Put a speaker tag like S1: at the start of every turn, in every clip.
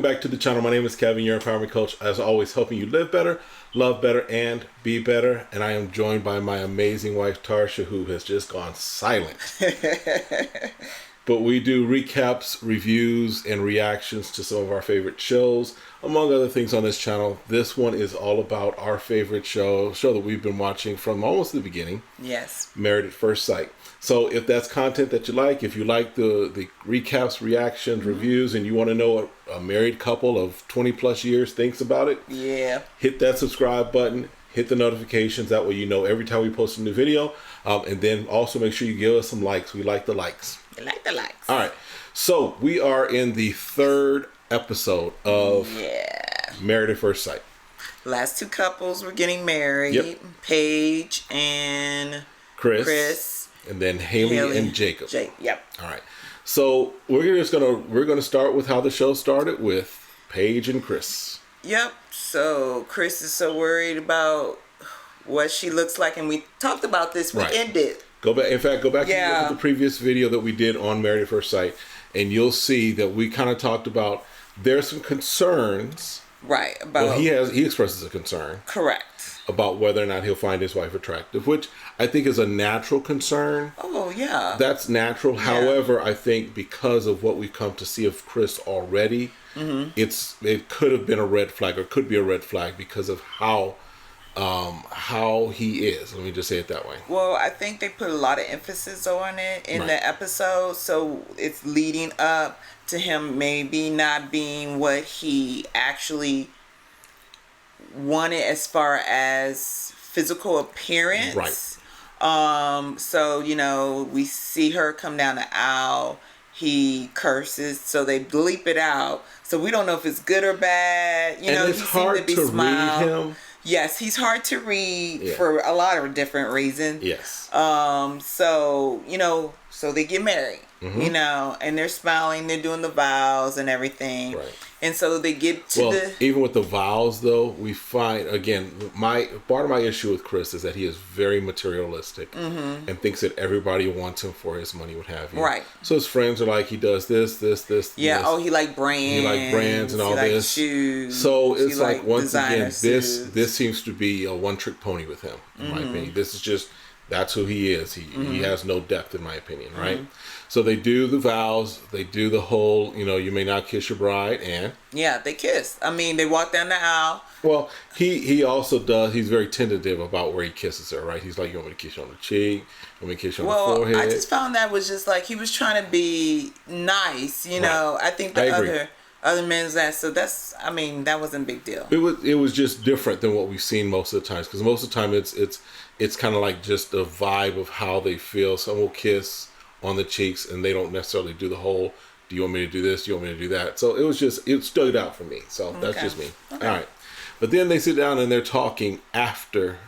S1: welcome back to the channel. My name is Kevin, your empowerment coach, as always, helping you live better, love better, and be better. And I am joined by my amazing wife, Tarsha, who has just gone silent. But we do recaps, reviews, and reactions to some of our favorite shows, among other things on this channel. This one is all about our favorite show that we've been watching from almost the beginning.
S2: Yes.
S1: Married at First Sight. So if that's content that you like, if you like the recaps, reactions, reviews, and you want to know what a married couple of 20 plus years thinks about it, hit that subscribe button, hit the notifications. That way you know every time we post a new video. And then also make sure you give us some likes. We like the likes.
S2: You like the likes.
S1: All right. So we are in the third episode of Married at First Sight.
S2: Last two couples were getting married.
S1: Yep.
S2: Paige and Chris.
S1: And then Haley and Jacob.
S2: Yep.
S1: All right. So we're gonna start with how the show started with Paige and Chris.
S2: Yep. So Chris is so worried about what she looks like, and we talked about this. We ended.
S1: Go back. In fact, go back and look at the previous video that we did on Married at First Sight, and you'll see that we kind of talked about there's some concerns.
S2: Right. About
S1: he expresses a concern.
S2: Correct.
S1: About whether or not he'll find his wife attractive, which I think is a natural concern.
S2: Oh, yeah.
S1: That's natural. Yeah. However, I think because of what we've come to see of Chris already, it could have been a red flag, or could be a red flag because of how he is. Let me just say it that way.
S2: Well, I think they put a lot of emphasis on it in the episode, so it's leading up to him maybe not being what he actually wanted as far as physical appearance.
S1: Right.
S2: So, you know, we see her come down the aisle. He curses, so they bleep it out. So we don't know if it's good or bad. You know,
S1: it's
S2: he
S1: hard
S2: seemed to be
S1: to
S2: smiling.
S1: read him.
S2: Yes, he's hard to read for a lot of different reasons.
S1: Yes.
S2: So, you know, so they get married, you know, and they're smiling, they're doing the vows and everything.
S1: Right.
S2: And so they get to
S1: even with the vows, though, we find, again, part of my issue with Chris is that he is very materialistic and thinks that everybody wants him for his money, what have you.
S2: Right.
S1: So his friends are like, he does this.
S2: Yeah,
S1: this.
S2: he like brands.
S1: He like brands and all this.
S2: Shoes.
S1: So it's like once again,
S2: suits.
S1: this seems to be a one-trick pony with him, in my opinion. This is just, that's who he is. He has no depth, in my opinion, right? So they do the vows, they do the whole, you know, you may not kiss your bride, and
S2: they kiss. I mean, they walk down the aisle.
S1: Well, he also does. He's very tentative about where he kisses her, right? He's like, you want me to kiss you on the cheek? You want me to kiss you on the forehead?
S2: I just found that was just like he was trying to be nice, you know. I think the other men's that, so that's, I mean, that wasn't a big deal.
S1: It was just different than what we've seen most of the times, because most of the time it's kind of like just a vibe of how they feel. Some will kiss on the cheeks, and they don't necessarily do the whole, do you want me to do this? Do you want me to do that? So it stood out for me. So that's just me. Okay. All right. But then they sit down and they're talking after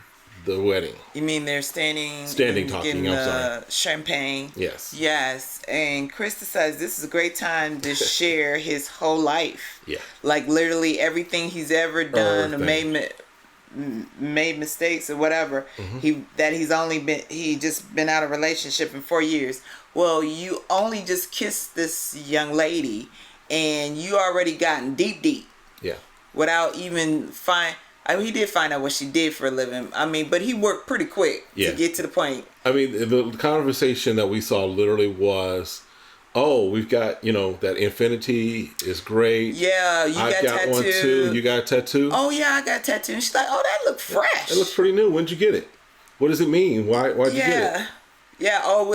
S1: the wedding.
S2: You mean they're standing
S1: talking, I'm sorry.
S2: Champagne.
S1: Yes.
S2: And Chris decides this is a great time to share his whole life.
S1: Yeah.
S2: Like literally everything he's ever done or made mistakes or whatever. He just been out of relationship in 4 years. Well, you only just kissed this young lady and you already gotten deep.
S1: Yeah.
S2: Without even he did find out what she did for a living. I mean, but he worked pretty quick to get to the point.
S1: I mean, the conversation that we saw literally was, oh, we've got, you know, that infinity is great.
S2: Yeah, you got tattoo.
S1: One too. You got a tattoo?
S2: Oh, yeah, I got a tattoo. And she's like, oh, that look fresh.
S1: It looks pretty new. When'd you get it? What does it mean? Why'd you get it?
S2: Yeah, it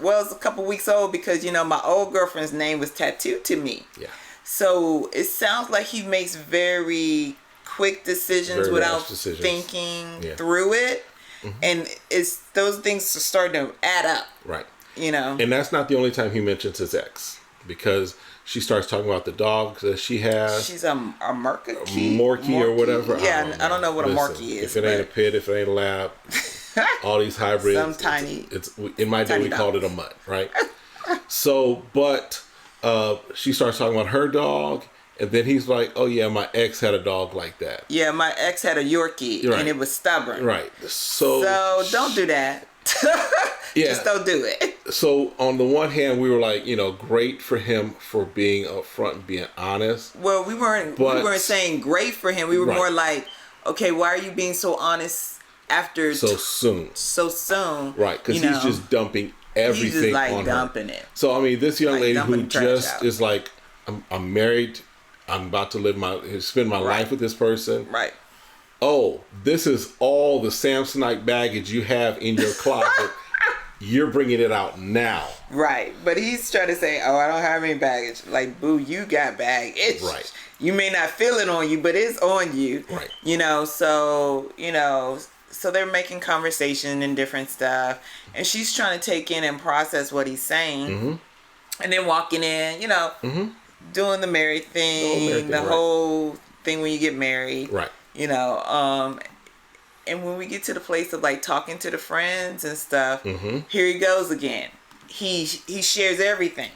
S2: was a couple weeks old because, you know, my old girlfriend's name was tattooed to me.
S1: Yeah.
S2: So it sounds like he makes very quick decisions without thinking through it. And it's those things are starting to add up.
S1: Right.
S2: You know.
S1: And that's not the only time he mentions his ex, because she starts talking about the dog that she has.
S2: She's a
S1: Morkie or whatever.
S2: Yeah, I don't know what a Morkie is.
S1: If it ain't a pit, if it ain't a lab, all these hybrids.
S2: Some tiny.
S1: It's in my day we called it a mutt, right? So, but she starts talking about her dog. And then he's like, oh, yeah, my ex had a dog like that.
S2: Yeah, my ex had a Yorkie, and it was stubborn.
S1: Right. So
S2: don't do that.
S1: Yeah.
S2: Just don't do it.
S1: So on the one hand, we were like, great for him for being upfront and being honest.
S2: Well, we weren't saying great for him. We were more like, okay, why are you being so honest after
S1: so soon?
S2: So soon,
S1: right? Because he's just dumping everything
S2: he's just like
S1: on
S2: dumping
S1: her.
S2: it.
S1: So I mean, this young
S2: like
S1: lady who just
S2: out.
S1: is like, I'm married. I'm about to spend my life with this person.
S2: Right.
S1: Oh, this is all the Samsonite baggage you have in your closet. You're bringing it out now.
S2: Right. But he's trying to say, oh, I don't have any baggage. Like, boo, you got baggage.
S1: Right.
S2: You may not feel it on you, but it's on you.
S1: Right.
S2: So they're making conversation and different stuff. And she's trying to take in and process what he's saying. Mm-hmm. And then walking in, mm-hmm. doing the married thing, the whole thing when you get married.
S1: Right.
S2: And when we get to the place of like talking to the friends and stuff,
S1: mm-hmm.
S2: here he goes again. He shares everything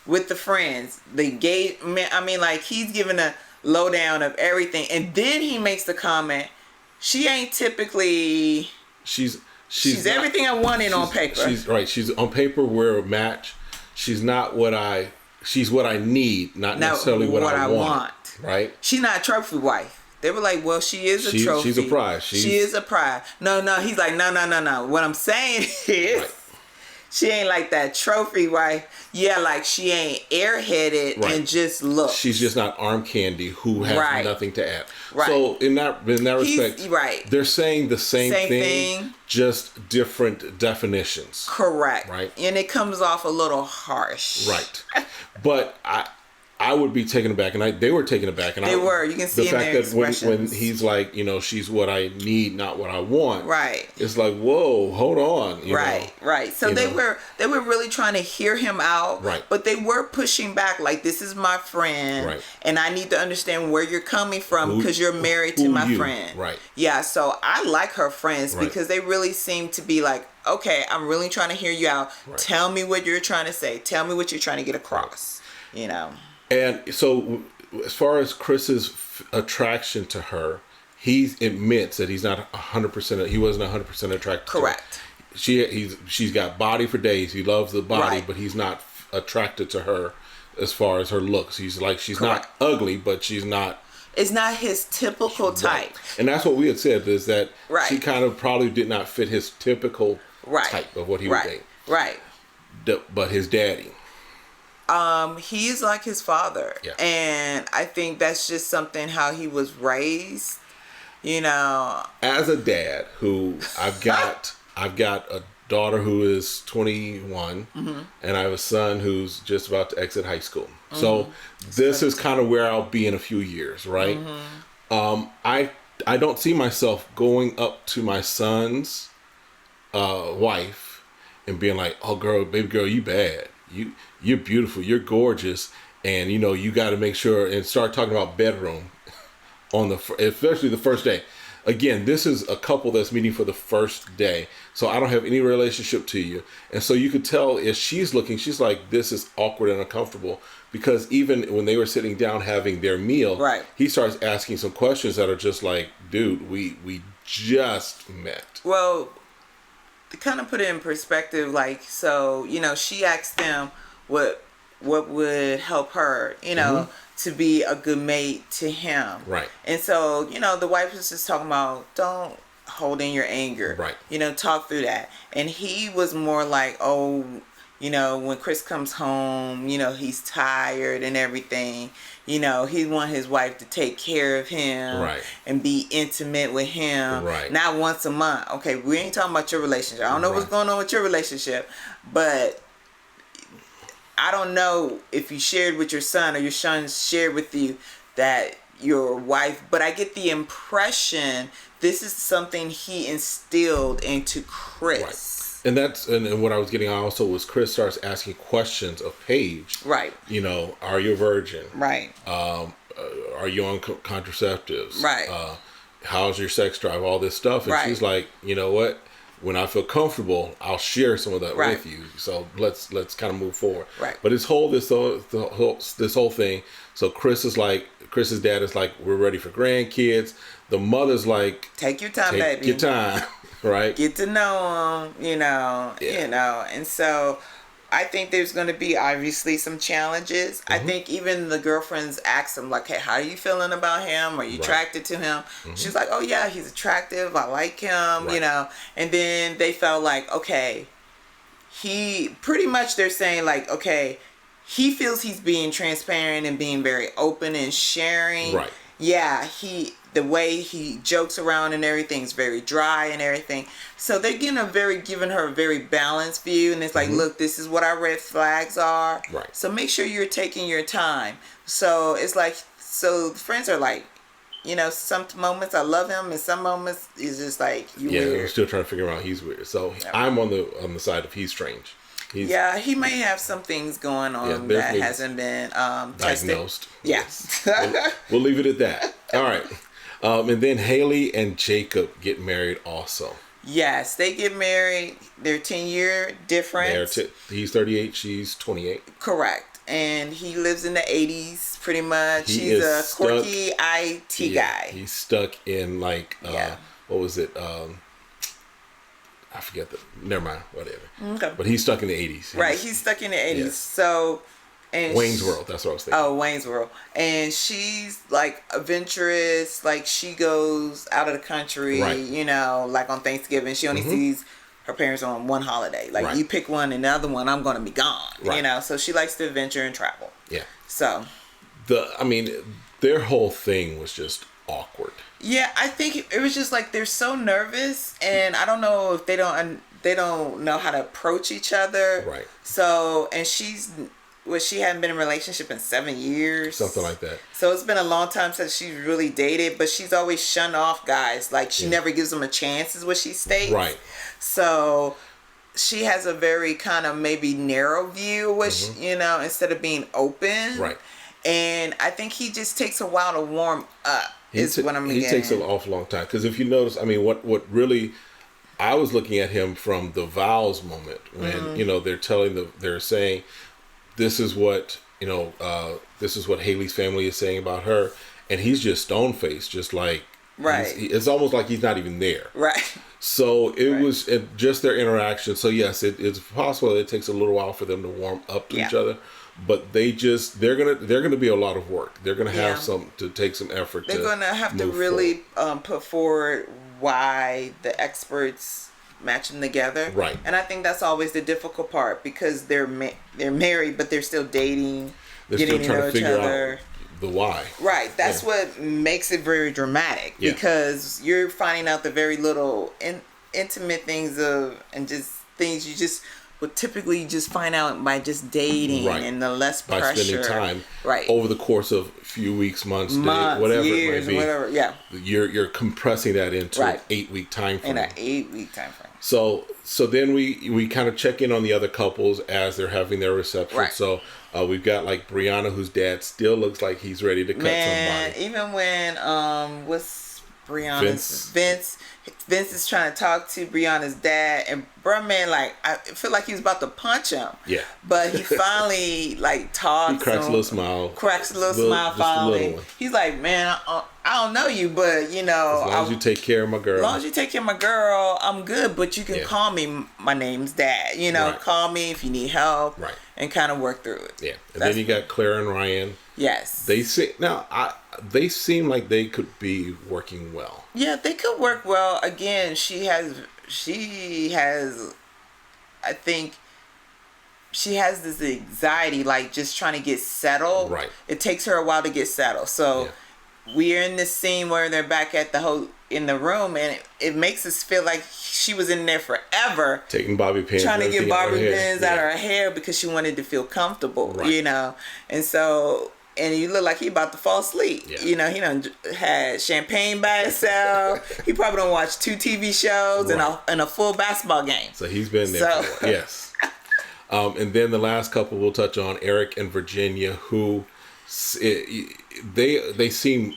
S2: with the friends. He's giving a lowdown of everything, and then he makes the comment, "She ain't typically. She's everything I wanted on paper.
S1: She's right. She's on paper. We're a match. She's not what I. She's what I need, not necessarily what I want. Right.
S2: She's not a trophy wife." They were like, well, she is a trophy.
S1: She's a prize.
S2: She is a prize. No. He's like, no. What I'm saying is, she ain't like that trophy wife. Yeah, like she ain't airheaded and just look.
S1: She's just not arm candy who has nothing to add.
S2: Right.
S1: So in that respect, they're saying the same thing, just different definitions.
S2: Correct.
S1: Right.
S2: And it comes off a little harsh.
S1: Right. But I would be taken aback, and they were taken aback. And
S2: you can see
S1: the fact
S2: in their
S1: that
S2: expressions.
S1: when he's like, she's what I need, not what I want.
S2: Right.
S1: It's like, whoa, hold on.
S2: Right. So they were really trying to hear him out.
S1: Right.
S2: But they were pushing back, like, this is my friend.
S1: Right.
S2: And I need to understand where you're coming from because you're married to my friend.
S1: Right.
S2: Yeah. So I like her friends because they really seem to be like, okay, I'm really trying to hear you out. Right. Tell me what you're trying to say. Tell me what you're trying to get across.
S1: And so, as far as Chris's attraction to her, he admits that he's not 100%. He wasn't 100% attracted.
S2: Correct.
S1: To her. She's got body for days. He loves the body, but he's not attracted to her as far as her looks. He's like, she's not ugly, but she's not.
S2: It's not his typical type.
S1: And that's what we had said, is that she kind of probably did not fit his typical type of what he would date.
S2: Right.
S1: But his daddy.
S2: He's like his father. Yeah. And I think that's just something how he was raised, As
S1: a dad who I've got a daughter who is 21 mm-hmm. and I have a son who's just about to exit high school. Mm-hmm. So this is kind of where I'll be in a few years, right? Mm-hmm. I don't see myself going up to my son's wife and being like, "Oh girl, baby girl, you bad. You're beautiful. You're gorgeous, and you got to make sure," and start talking about bedroom especially the first day. Again, this is a couple that's meeting for the first day, so I don't have any relationship to you, and so you could tell if she's looking, she's like, this is awkward and uncomfortable, because even when they were sitting down having their meal, he starts asking some questions that are just like, dude, we just met.
S2: Well, to kind of put it in perspective, like, so, she asked them what would help her, mm-hmm. to be a good mate to him. Right. And so, the wife was just talking about, don't hold in your anger. Right. Talk through that. And he was more like, oh, when Chris comes home, he's tired and everything. He want his wife to take care of him and be intimate with him. Right. Not once a month. Okay, we ain't talking about your relationship. I don't know what's going on with your relationship, but I don't know if you shared with your son or your son shared with you that your wife, but I get the impression this is something he instilled into Chris.
S1: Right. And what I was getting also was Chris starts asking questions of Paige. Right. Are you a virgin? Right. Are you on contraceptives? Right. How's your sex drive? All this stuff. And she's like, you know what? When I feel comfortable, I'll share some of that with you. So let's kind of move forward. Right. But this whole thing. So Chris's dad is like, we're ready for grandkids. The mother's like,
S2: take your time, baby.
S1: Take your time. Right.
S2: Get to know him, and so I think there's going to be obviously some challenges. I think even the girlfriends asked him, like, hey, how are you feeling about him? Are you attracted to him? She's like, oh, yeah, he's attractive. I like him, And then they felt like, okay, he pretty much they're saying, like, okay, he feels he's being transparent and being very open and sharing.
S1: Right.
S2: Yeah, the way he jokes around and everything is very dry and everything. So they're giving her a very balanced view, and it's like, look, this is what our red flags are.
S1: Right.
S2: So make sure you're taking your time. So it's like, so friends are like, some moments I love him, and some moments it's just like weird.
S1: I'm still trying to figure out he's weird. So I'm on the side of he's strange.
S2: He may have some things going on that hasn't been
S1: diagnosed.
S2: Tested. Yes.
S1: We'll leave it at that. All right. And then Haley and Jacob get married also.
S2: Yes, they get married. They're 10-year difference.
S1: He's 38, she's 28.
S2: Correct. And he lives in the 80s pretty much. He's a quirky IT guy.
S1: He's stuck in like, what was it? I forget never mind, whatever. Okay. But he's stuck in the 80s.
S2: He's stuck in the 80s.
S1: Yes.
S2: So, and
S1: Wayne's World, that's what I was thinking.
S2: Oh, Wayne's World. And she's like adventurous, like she goes out of the country, like on Thanksgiving. She only sees her parents on one holiday. Like you pick one and the other one, I'm going to be gone, So she likes to adventure and travel. Yeah. So.
S1: Their whole thing was just awkward.
S2: Yeah, I think it was just like they're so nervous, and I don't know if they don't know how to approach each other.
S1: Right.
S2: So, and she hadn't been in a relationship in 7 years.
S1: Something like that.
S2: So it's been a long time since she's really dated, but she's always shunned off guys. Like she never gives them a chance, is what she states.
S1: Right.
S2: So she has a very kind of maybe narrow view, which instead of being open.
S1: Right.
S2: And I think he just takes a while to warm up. He
S1: takes an awful long time, because if you notice, what really, I was looking at him from the vows moment when they're saying, this is what Haley's family is saying about her, and he's just stone faced, just like it's almost like he's not even there.
S2: Right.
S1: So it was just their interaction. So yes, it's possible it takes a little while for them to warm up to each other. But they're gonna be a lot of work. They're gonna have to take some effort.
S2: They're gonna have to really put forward why the experts match them together.
S1: Right.
S2: And I think that's always the difficult part, because they're married, but they're still dating.
S1: They're still trying to figure out the why.
S2: Right. That's what makes it very dramatic, because you're finding out the very little intimate things and just things you just would typically just find out by just dating and the less pressure.
S1: By spending time over the course of a few weeks, months, whatever
S2: years,
S1: it might be. You're compressing that into an 8-week time frame.
S2: In an 8-week time frame.
S1: So then we kind of check in on the other couples as they're having their reception.
S2: Right.
S1: So we've got like Brianna, whose dad still looks like he's ready to cut somebody.
S2: Even when what's Brianna's Vince is trying to talk to Brianna's dad, and I feel like he was about to punch him.
S1: Yeah.
S2: But he finally talks.
S1: He cracks a little smile.
S2: Finally. He's like, man, I don't know you, but
S1: as long as you take care of my girl.
S2: As long as you take care of my girl, I'm good. But you can call me. My name's Dad. Call me if you need help.
S1: Right.
S2: And kind of work through it.
S1: Yeah. And then you got Claire and Ryan.
S2: Yes.
S1: They seem like they could be working well.
S2: Yeah, they could work well. Again, she has I think she has this anxiety, like just trying to get settled.
S1: Right.
S2: It takes her a while to get settled. So we're in this scene where they're back at in the room, and it makes us feel like she was in there forever.
S1: Taking bobby pins.
S2: Trying to get bobby pins out of her hair because she wanted to feel comfortable, And so, and you look like he about to fall asleep. Yeah. He done had champagne by himself. He probably don't watch 2 TV shows and a full basketball game.
S1: So he's been there for a while. Yes. And then the last couple we'll touch on, Eric and Virginia, who they seem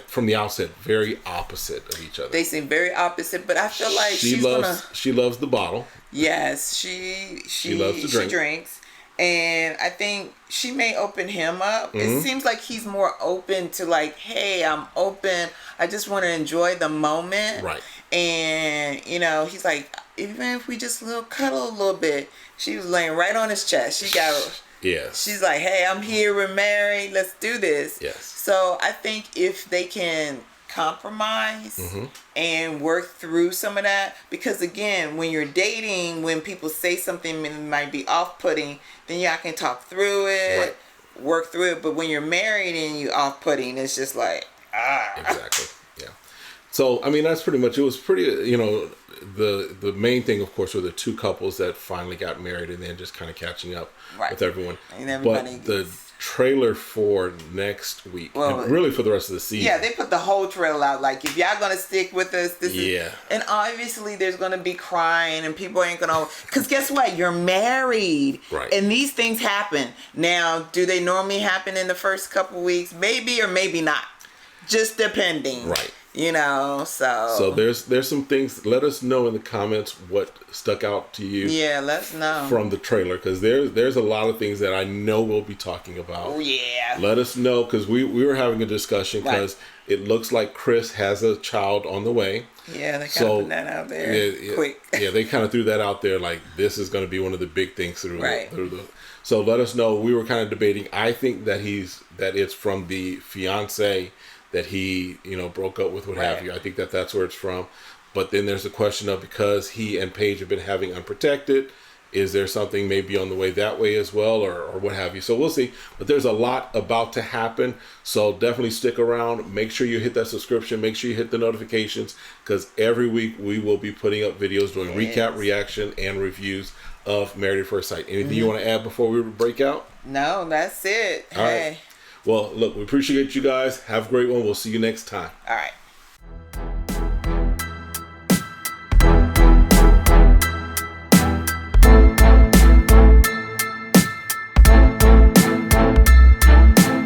S1: from the outset very opposite of each other.
S2: They seem very opposite, but I feel like
S1: she loves the bottle.
S2: Yes, she
S1: loves to drink.
S2: She drinks. And I think she may open him up. Mm-hmm. It seems like he's more open to hey, I'm open. I just want to enjoy the moment.
S1: Right.
S2: And, you know, he's like, even if we just cuddle a little bit. She was laying right on his chest. She's like, hey, I'm here, we're married, let's do this.
S1: Yes.
S2: So I think if they can compromise and work through some of that, because again, when you're dating, when people say something that might be off-putting, then y'all can talk through it, work through it. But when you're married and you off-putting, it's just like,
S1: Exactly. Yeah. So, I mean, that's pretty much, it was pretty, you know, the main thing, of course, were the two couples that finally got married and then just kind of catching up with everyone.
S2: And everybody
S1: but the trailer for next week, and really for the rest of the season.
S2: Yeah, they put the whole trailer out. Like, if y'all gonna stick with us, this is... And obviously, there's gonna be crying and people ain't gonna... Because guess what? You're married.
S1: Right. And
S2: these things happen. Now, do they normally happen in the first couple weeks? Maybe or maybe not. Just depending.
S1: Right.
S2: You know, so
S1: there's some things. Let us know in the comments what stuck out to you.
S2: Yeah, let us know
S1: from the trailer, because there's a lot of things that I know we'll be talking about.
S2: Oh yeah.
S1: Let us know, because we were having a discussion, because it looks like Chris has a child on the way.
S2: Yeah, they kind of put that out there quick.
S1: Yeah, they kind of threw that out there like this is going to be one of the big things through the. So let us know. We were kind of debating. I think that it's from the fiance that he, you know, broke up with, what have you. I think that's where it's from. But then there's the question of, because he and Paige have been having unprotected, is there something maybe on the way that way as well, or what have you. So we'll see. But there's a lot about to happen. So definitely stick around. Make sure you hit that subscription. Make sure you hit the notifications, because every week we will be putting up videos doing recap, reaction, and reviews of Married at First Sight. Anything you want to add before we break out?
S2: No, that's it.
S1: All right. Well, look, we appreciate you guys. Have a great one. We'll see you next time.
S2: All right.